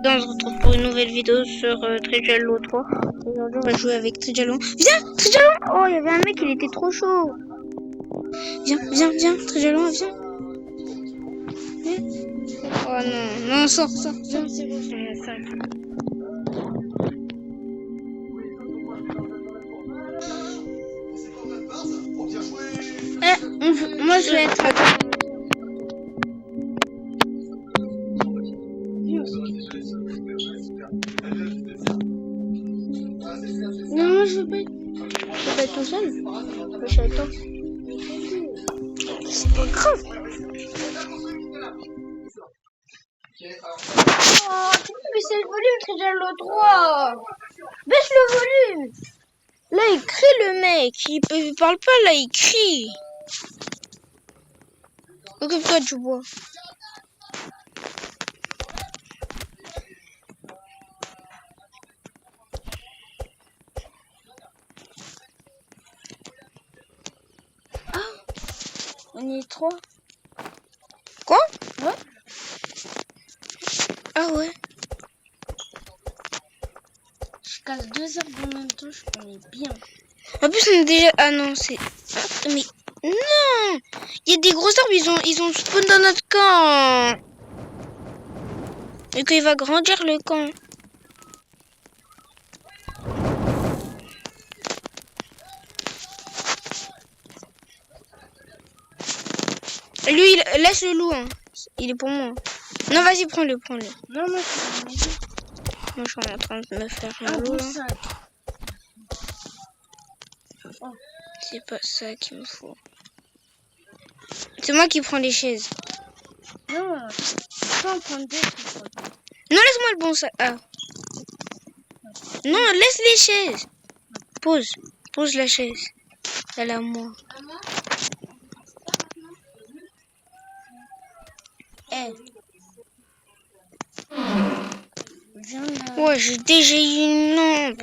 On se retrouve pour une nouvelle vidéo sur Trijallo 3. Aujourd'hui, on va jouer avec Trijallo. Viens, Trijallo! Oh, il y avait un mec, il était trop chaud. Viens, Trijallo, viens. Oh non, sors. Viens, c'est bon, c'est la salle. Moi, je vais être à toi. Non, moi, je veux pas être tout seul. Je suis avec toi. C'est pas grave. Oh, tu peux baisser le volume, Trijallo 3. Baisse le volume. Là, il crie le mec. Il parle pas, là, il crie. Occupe-toi du bois. Ah, on est 3. Quoi? Ouais. Ah ouais. Je casse 2 arbres en même temps, je connais bien. En plus, on est déjà... Ah non, c'est... Mais... Non! Il y a des gros arbres, ils ont spawn dans notre camp. Et qu'il va grandir le camp. Lui, laisse le loup, hein. Il est pour moi. Non, vas-y, prends-le. Non, moi, je suis en train de me faire un loup, là. C'est pas ça qu'il me faut. C'est moi qui prends les chaises. Non, pas en prendre deux. Non, laisse-moi le bon sac. Ah. Non, laisse les chaises. Pose la chaise. Elle est à moi. Eh. Viens là. Ouais, j'ai déjà une lampe.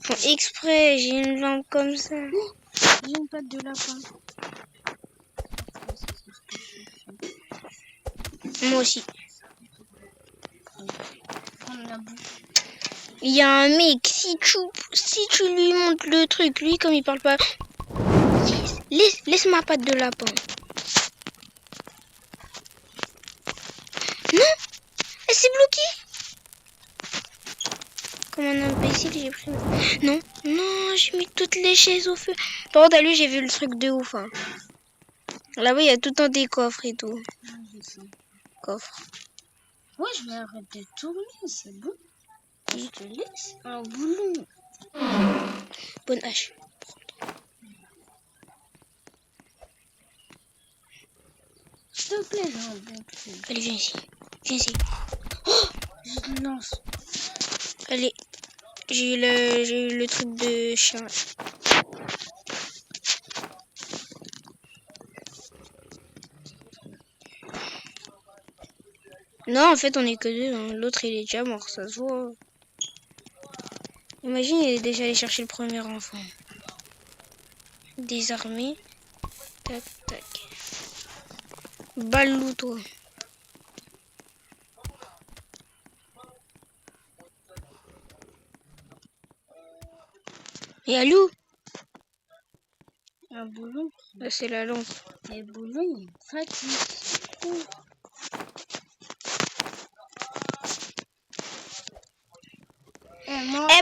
Pour exprès, j'ai une lampe comme ça. J'ai une patte de lapin. Moi aussi. Il y a un mec, si tu lui montres le truc, lui comme il parle pas, laisse ma patte de lapin. Non, elle s'est bloquée. Comme un imbécile, j'ai pris. Non, j'ai mis toutes les chaises au feu. Par contre, à lui, j'ai vu le truc de ouf. Hein. Là-bas, il y a tout le temps des coffres et tout. Coffre. Ouais, je vais arrêter de tourner, c'est bon. Je te laisse un boulot. Bonne hache. S'il te plaît, j'ai un bon truc. Allez, viens ici. Oh, je te lance. Allez, j'ai eu le truc de chien. Non, en fait, on est que deux. Hein. L'autre, il est déjà mort, ça se voit. Imagine, il est déjà allé chercher le premier enfant. Désarmé. Tac. Balou, toi. Et à loup. Un boulon. Là, c'est la lampe. Et boulon, fatigue.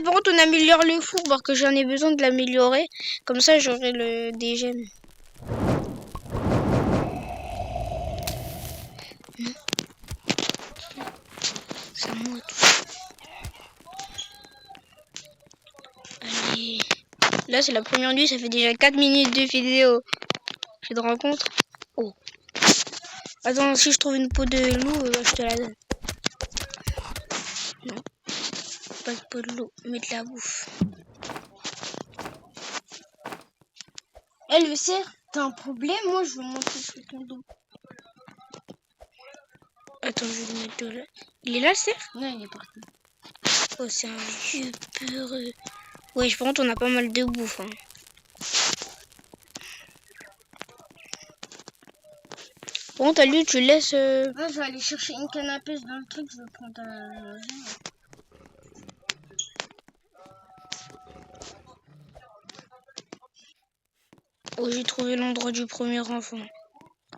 Par contre, on améliore le four parce que j'en ai besoin de l'améliorer. Comme ça, j'aurai des gemmes. C'est à moi tout. Allez. Là, c'est la première nuit. Ça fait déjà 4 minutes de vidéo. Je te rencontre. Oh. Attends, si je trouve une peau de loup, je te la donne. Non. Pas de peau de loup, mais de la bouffe. Le cerf, t'as un problème? Moi, je veux montrer sur ton dos. Attends, je vais le mettre là. Il est là, le cerf? Non, il est parti. Oh, c'est un vieux peureux. Ouais, je pense qu'on a pas mal de bouffe. Hein. Par contre, à lui, tu laisses... Moi, je vais aller chercher une canne à pêche dans le truc, je vais prendre un manger. Oh, j'ai trouvé l'endroit du premier enfant.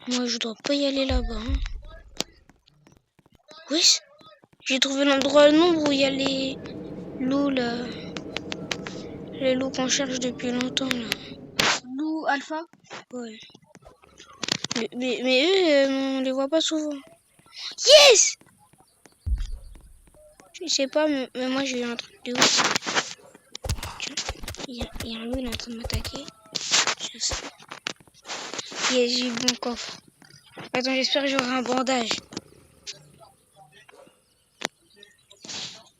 Moi, je dois pas y aller là-bas. Hein. Oui, j'ai trouvé l'endroit nombre où il y a les loups, là. Les loups qu'on cherche depuis longtemps, là. Loup alpha. Ouais. Mais eux, on les voit pas souvent. Yes! Je sais pas, mais moi, j'ai eu un truc de ouf. Il y a un loup, il est en train de m'attaquer. Je sais. Yes, j'ai eu le bon coffre. Attends, j'espère que j'aurai un bandage.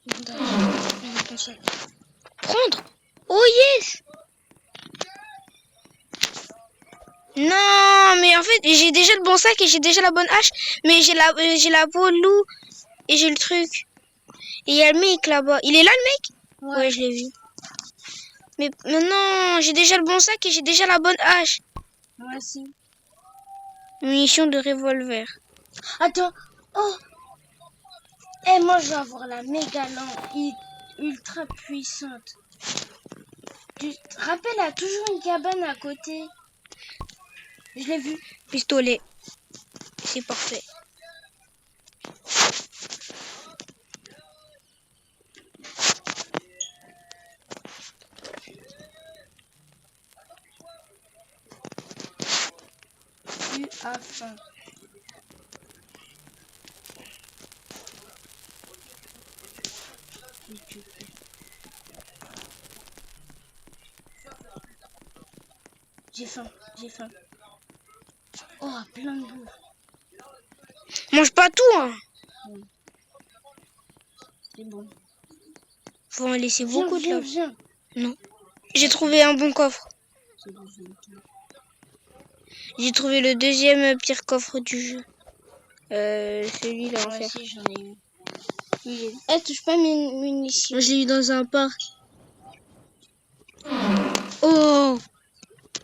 Bandage. Dans ton sac. Prendre! Oh yes! Non, mais en fait, j'ai déjà le bon sac et j'ai déjà la bonne hache, mais j'ai la peau de loup et j'ai le truc. Et il y a le mec là-bas. Il est là le mec? Ouais, je l'ai vu. Mais non, j'ai déjà le bon sac et j'ai déjà la bonne hache. Moi aussi. Munition de revolver. Attends. Oh. Eh, moi, je vais avoir la méga lampe ultra puissante. Tu te rappelles, il y a toujours une cabane à côté. Je l'ai vu. Pistolet. C'est parfait. Tu as faim. J'ai faim, j'ai faim. Oh, plein de bouffe. Mange pas tout, hein. C'est bon. Faut en laisser beaucoup de là. Viens. Non. J'ai trouvé un bon coffre. J'ai trouvé le deuxième pire coffre du jeu. Celui-là en Moi fait. aussi, j'en ai eu. Eh, touche pas mes munitions. Moi, je l'ai eu dans un parc. Oh!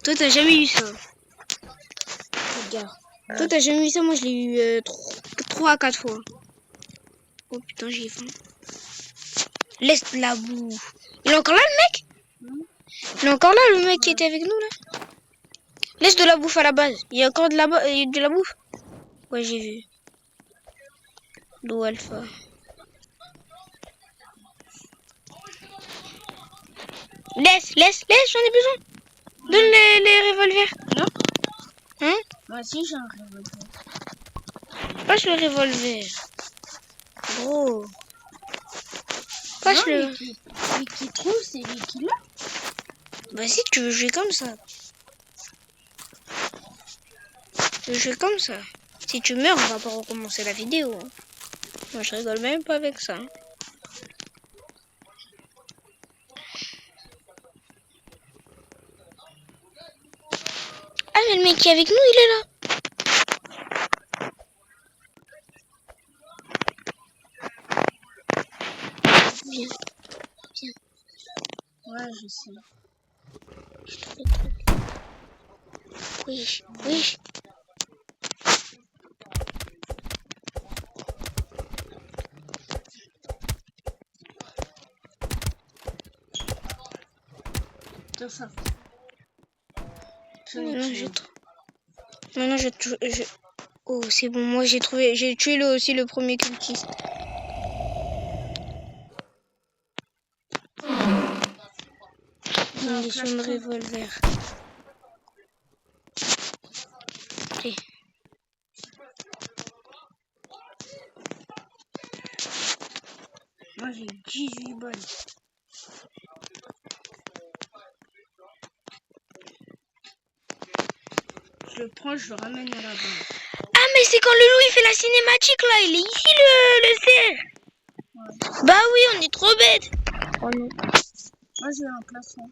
Toi, t'as jamais eu ça. Regarde. Toi, t'as jamais eu ça. Moi, je l'ai eu 3 à 4 fois. Oh putain, j'ai faim. Laisse de la bouffe. Il est encore là, le mec? Il est encore là, le mec qui était avec nous, là? Laisse de la bouffe à la base. Il y a encore de la bouffe? Ouais, j'ai vu. Loup alpha. Laisse, j'en ai besoin. Donne les revolvers. Non. Hein? Moi aussi, j'ai un revolver. Passe le revolver. Gros. Passe Non, le. Lui qui trouve, c'est lui qui l'a. Bah si tu veux jouer comme ça. Tu veux jouer comme ça. Si tu meurs, on va pas recommencer la vidéo. Hein. Moi je rigole même pas avec ça. Hein. Ah mais le mec qui est avec nous, il est là. Viens. Ouais, je sais. Oui. T'as faim. Maintenant je... Oh c'est bon, moi j'ai tué aussi le premier cultiste. Munition de revolver. Allez. Moi j'ai 18 balles. Je le prends, je le ramène à la base. Ah mais c'est quand le loup il fait la cinématique là, il est ici le cerf. Ouais. Bah oui, on est trop bêtes. Oh non. Moi j'ai un plafond.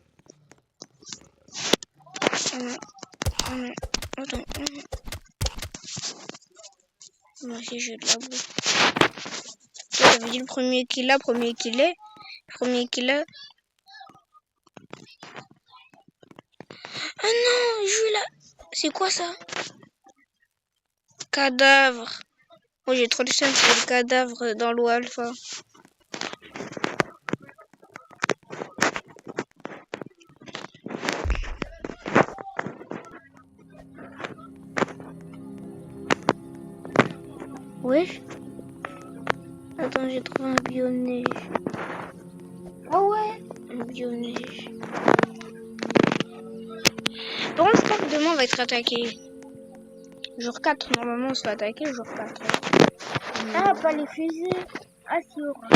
Attends. Moi aussi j'ai de la bouffe. J'avais dit le premier qui l'a. Ah non, je là. C'est quoi ça? Cadavre. Moi j'ai trop de chance, c'est le cadavre dans l'eau alpha. Wesh. Attends, j'ai trouvé un bio-neige. Ah ouais. Un bio-neige. Par contre, je crois que demain on va être attaqué. Jour 4, normalement on se fait attaquer jour 4. Ah, pas les fusées. Ah, si, aura.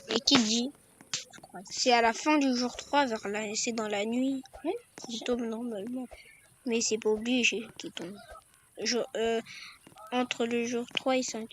Et qui dit? C'est à la fin du jour 3, c'est dans la nuit. Oui. Il tombe normalement. Mais c'est pas obligé qu'il tombe. Entre le jour 3 et 5.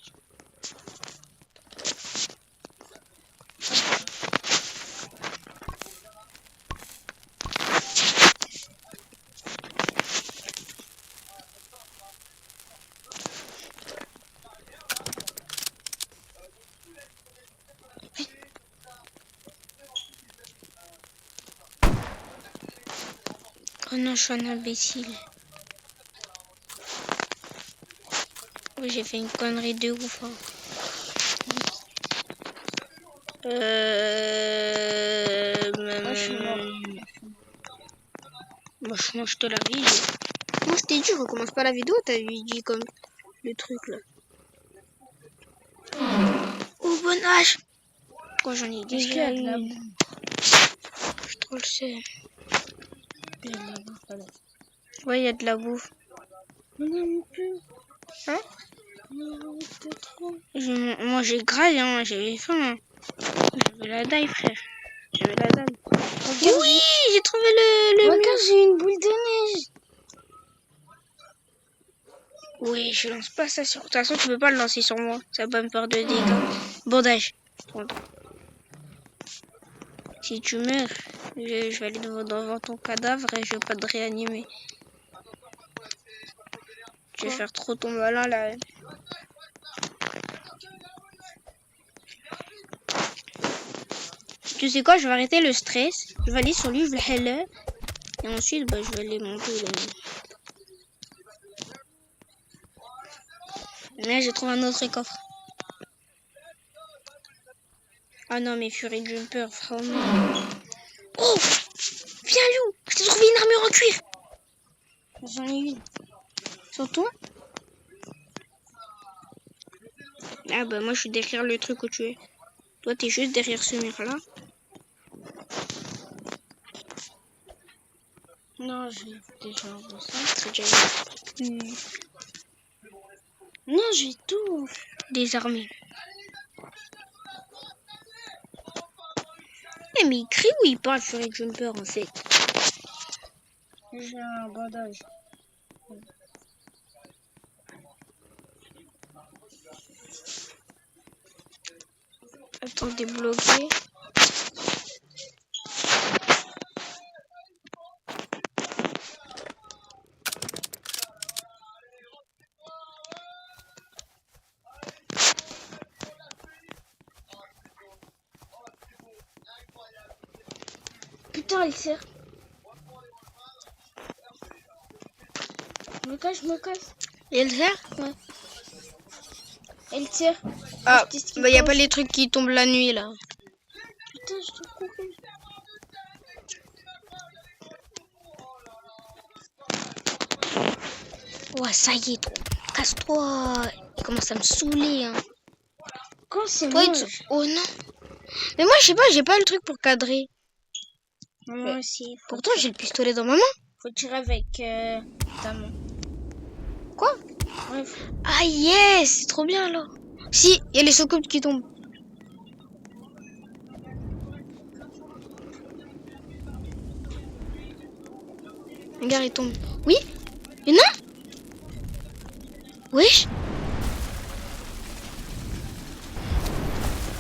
Oh non, je suis un imbécile. Oui, j'ai fait une connerie de ouf. Hein. Moi, je suis mort. Moi, je te l'avais dit. Moi, je t'ai dit, je recommence pas la vidéo. T'as dit comme le truc là. Oh, bon âge. Quoi, j'en ai Qu'est-ce qu'il y déjà a de la eu. boue? Je trop le sais. Il y a de la boue, voilà. Ouais, il y a de la bouffe. On n'en a plus. Hein? On en a plus trop. Moi, j'ai grave, hein. J'avais faim. Hein. J'avais la dalle, frère. J'avais la dalle. Regarde, Oui, j'ai trouvé le regarde, mur. j'ai une boule de neige. Oui, je lance pas ça sur... De toute façon, tu peux pas le lancer sur moi. Ça va me faire de dégâts. Bandage. Si tu meurs, je vais aller devant ton cadavre et je vais pas te réanimer. Tu vas faire trop ton malin là. Tu sais quoi, je vais arrêter le stress. Je vais aller sur lui, je vais le healer. Et ensuite, bah, je vais aller monter là. Là, j'ai trouvé un autre coffre. Ah non, mais Fury Jumper, vraiment. Oh! Viens, Lou! Je t'ai trouvé une armure en cuir! J'en ai une. Sur toi? Ah bah, moi, je suis derrière le truc où tu es. Toi, t'es juste derrière ce mur-là. Non, j'ai déjà vu ça. C'est déjà Non, j'ai tout. désarmé. Eh, mais il crie ou il parle Fury Jumper en fait? J'ai un bandage. Attends, débloquer. Putain, elle tire. Je me cache. Et elle sert? Ouais. Elle tire. Ah, Je dis ce qui bah y a passe. pas les trucs qui tombent la nuit là. Putain, je te coupe. Ouais, ça y est, toi. Casse-toi. Il commence à me saouler. Hein. Quand c'est Toi, moche. oh non. Mais moi, je sais pas, j'ai pas le truc pour cadrer. Moi aussi. Pourtant, j'ai le pistolet dans ma main. Faut tirer avec ta main. Quoi? Bref. Ah yes, c'est trop bien là. Si, il y a les soucoupes qui tombent. Regarde, il tombe. Oui? Il y en a? Wesh?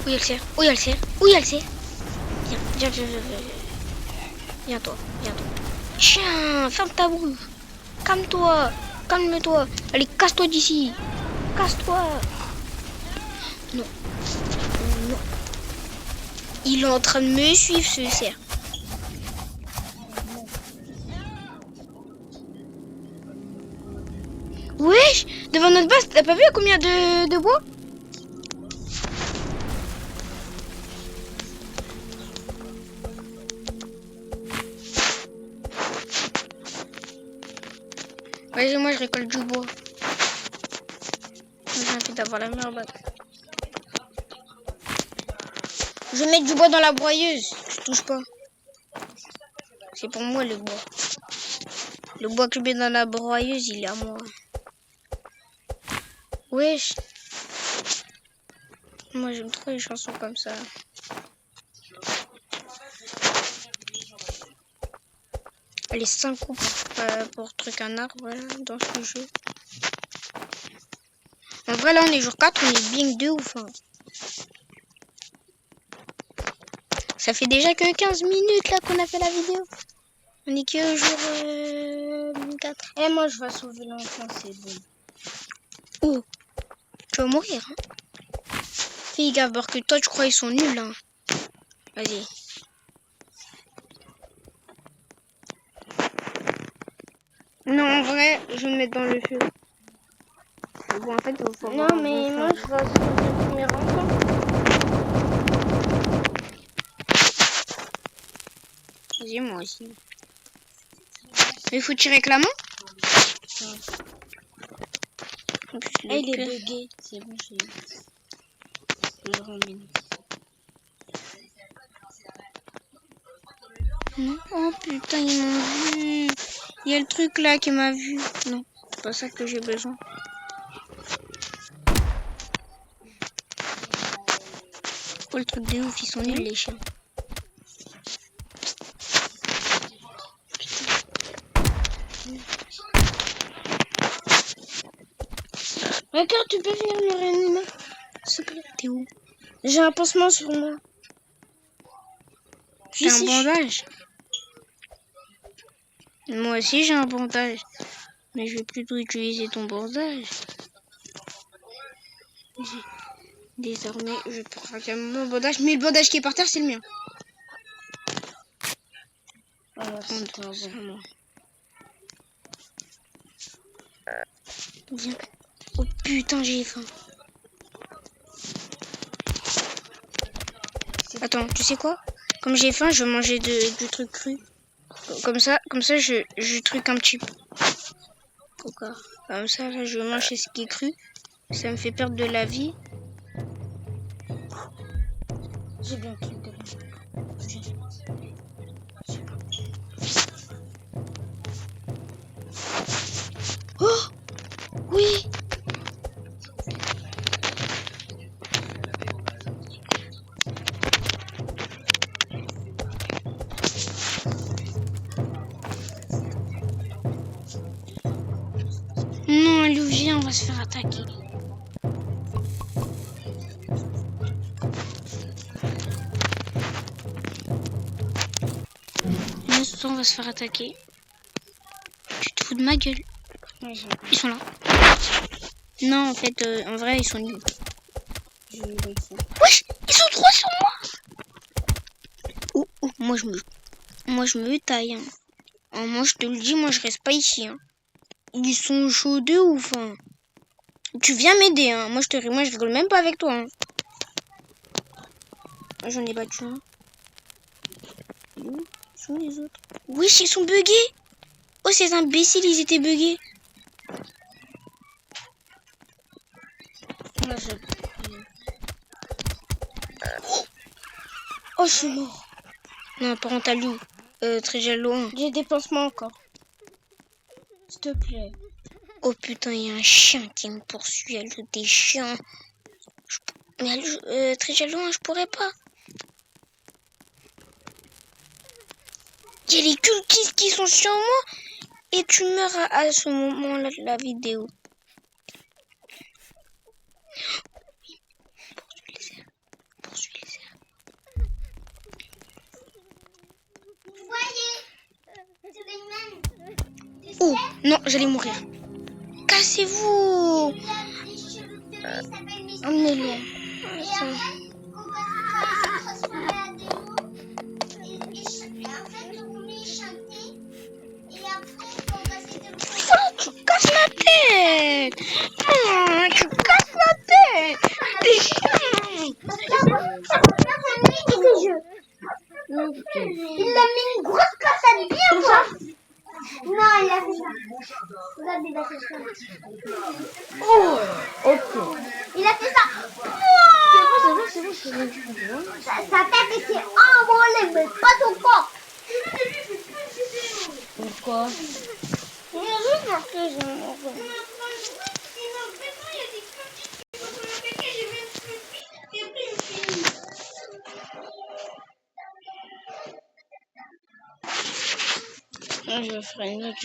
Où il y a le cerf? Où il y a le cerf? Où il y a le cerf? Viens. Viens toi. Chien, ferme ta bouche. Calme-toi. Calme-toi. Allez, casse-toi d'ici. Casse-toi. Non. Il est en train de me suivre, ce cerf. Devant notre base, t'as pas vu combien de bois? Vas-y, moi je récolte du bois. J'ai envie d'avoir la meilleure base. Je vais mettre du bois dans la broyeuse. Je touche pas. C'est pour moi le bois. Le bois que je mets dans la broyeuse, il est à moi. Wesh. Moi j'aime trop les chansons comme ça. Les 5 coups pour truc un arbre, voilà, dans ce jeu. En vrai, là, on est jour 4, on est bien de ouf. Hein. Ça fait déjà que 15 minutes, là, qu'on a fait la vidéo. On est que jour 4. Eh, moi, je vais sauver l'enfant, c'est bon. Oh, tu vas mourir, hein. Fais gaffe, parce que toi, tu crois qu'ils sont nuls, hein. Vas-y. Non, en vrai, je vais me mettre dans le feu. Bon, en fait, il faut Non, mais moi, je vais sauver le premier enfant. Vas-y, moi aussi. Mais il faut tirer avec la main. En plus, Eh, il est bugué. C'est bon, je le remets. Oh putain, ils m'ont vu. Il y a le truc là qui m'a vu. Non, c'est pas ça que j'ai besoin. Oh, le truc de ouf, ils sont nuls les chiens. Regarde, tu peux venir me réanimer. S'il te plaît, t'es où? J'ai un pansement sur moi. J'ai un bandage. Moi aussi j'ai un bandage. Mais je vais plutôt utiliser ton bandage. Désormais, je prends mon bandage. Mais le bandage qui est par terre, c'est le mien. Alors, c'est un bon. Viens. Oh putain, j'ai faim. Attends, tu sais quoi? Comme j'ai faim, je vais manger du truc cru. Comme ça, je truc un petit peu. Comme ça, là, je mange ce qui est cru. Ça me fait perdre de la vie. J'ai bien le truc de Oh! Oui! Non, allez, viens, on va se faire attaquer. On va se faire attaquer. Tu te fous de ma gueule. Ils sont là. Non, en fait, en vrai, ils sont nuls. Wesh, ils sont 3 sur moi. Oh, oh, moi je me taille. Hein. Oh, moi, je te le dis, moi, je reste pas ici. Hein. Ils sont chauds de ouf. Hein. Tu viens m'aider. Hein. Moi, je rigole même pas avec toi. Hein. J'en ai battu un. Où sont les autres? Wesh, ils sont buggés. Oh, ces imbéciles, ils étaient buggés. Moi, oh, je suis mort. Non, par contre, t'as lu. Très jaloux. J'ai des pansements encore. S'il te plaît. Oh putain, il y a un chien qui me poursuit. Elle joue des chiens. Mais elle joue, très jaloux, je pourrais pas. Il y a les cultistes qui sont sur moi. Et tu meurs à ce moment-là de la vidéo. Poursuis les airs. Vous voyez, Oh, non, j'allais mourir. Cassez-vous. Emmenez-le. Et après, on va se retrouver à des mots. Et en fait, on met chanter. Et après, on va s'aider. Tu casses ma tête. Regarde, il a fait ça. Oh, ok. Il a fait ça. C'est bon. Sa tête il s'est envolée, mais pas son corps. Pourquoi? Il a juste marqué, j'ai mon enfant. Je ferai une autre